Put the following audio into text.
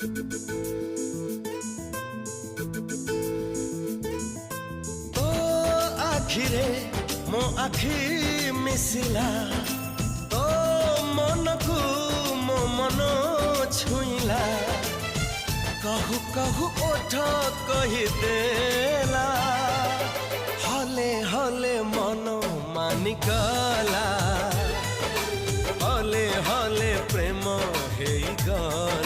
तो आखिरे मो आखि मिसिला तो मन को मो मन छुईला कहू कहू ओठ कहीदेला हले हले मन मानिगला हले हले प्रेम हेगला।